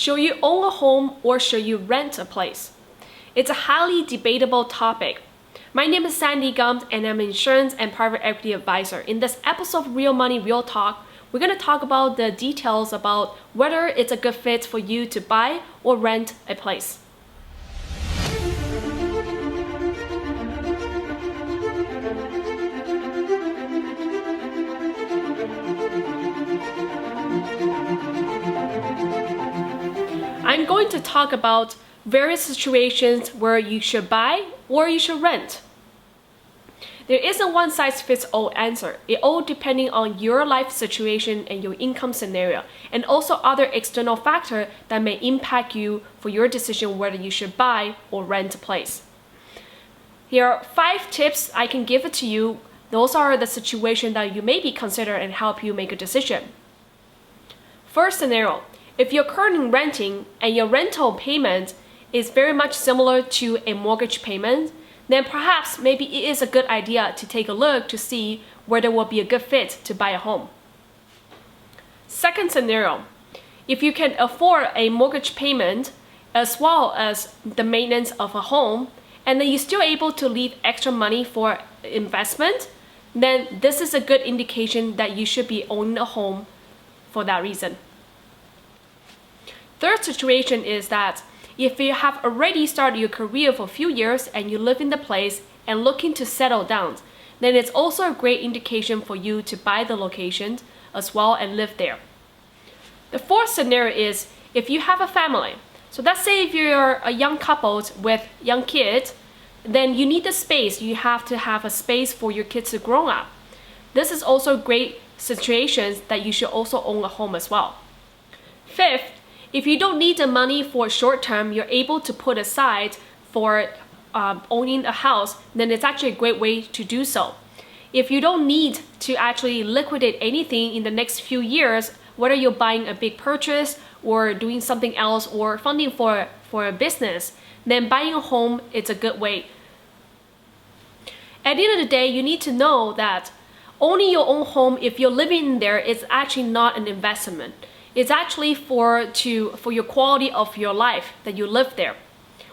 Should you own a home or should you rent a place? It's a highly debatable topic. My name is Sandy Gums and I'm an insurance and private equity advisor. In this episode of Real Money, Real Talk, we're going to talk about the details about whether it's a good fit for you to buy or rent a place. I'm going to talk about various situations where you should buy or you should rent. There isn't one size fits all answer. It all depending on your life situation and your income scenario, and also other external factors that may impact you for your decision whether you should buy or rent a place. Here are 5 tips I can give it to you. Those are the situations that you maybe consider and help you make a decision. First scenario. If you're currently renting and your rental payment is very much similar to a mortgage payment, then perhaps maybe it is a good idea to take a look to see whether it will be a good fit to buy a home. Second scenario, if you can afford a mortgage payment as well as the maintenance of a home, and then you're still able to leave extra money for investment, then this is a good indication that you should be owning a home for that reason. Third situation is that if you have already started your career for a few years and you live in the place and looking to settle down, then it's also a great indication for you to buy the location as well and live there. The fourth scenario is if you have a family. So let's say if you're a young couple with young kids, then you need the space. You have to have a space for your kids to grow up. This is also a great situation that you should also own a home as well. Fifth, if you don't need the money for short term, you're able to put aside for owning a house, then it's actually a great way to do so. If you don't need to actually liquidate anything in the next few years, whether you're buying a big purchase or doing something else or funding for a business, then buying a home is a good way. At the end of the day, you need to know that owning your own home, if you're living in there, is actually not an investment. It's actually for your quality of your life that you live there.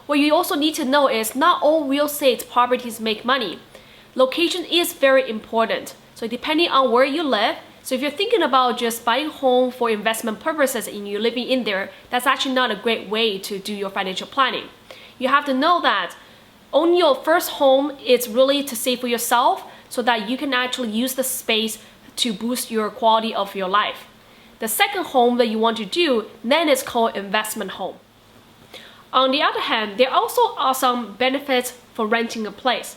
What you also need to know is not all real estate properties make money. Location is very important. So depending on where you live, so if you're thinking about just buying a home for investment purposes and you're living in there, that's actually not a great way to do your financial planning. You have to know that owning your first home is really to save for yourself so that you can actually use the space to boost your quality of your life. The second home that you want to do, then it's called investment home. On the other hand, there also are some benefits for renting a place.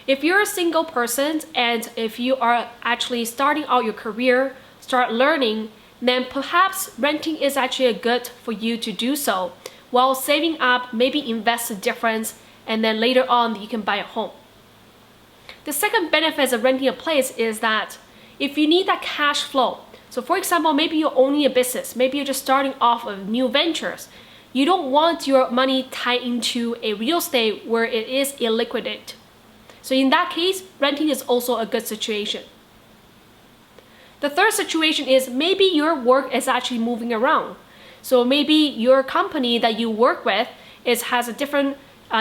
If you're a single person and if you are actually starting out your career, start learning, then perhaps renting is actually good for you to do so while saving up, maybe invest the difference, and then later on you can buy a home. The second benefit of renting a place is that if you need that cash flow, so for example, maybe you're owning a business, maybe you're just starting off with new ventures. You don't want your money tied into a real estate where it is illiquidate. So in that case, renting is also a good situation. The third situation is maybe your work is actually moving around. So maybe your company that you work with has a different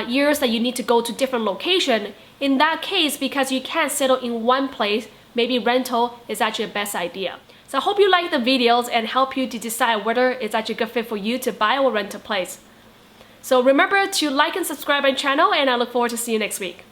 years that you need to go to different location. In that case, because you can't settle in one place, maybe rental is actually the best idea. So I hope you like the videos and help you to decide whether it's actually a good fit for you to buy or rent a place. So remember to like and subscribe my channel, and I look forward to seeing you next week.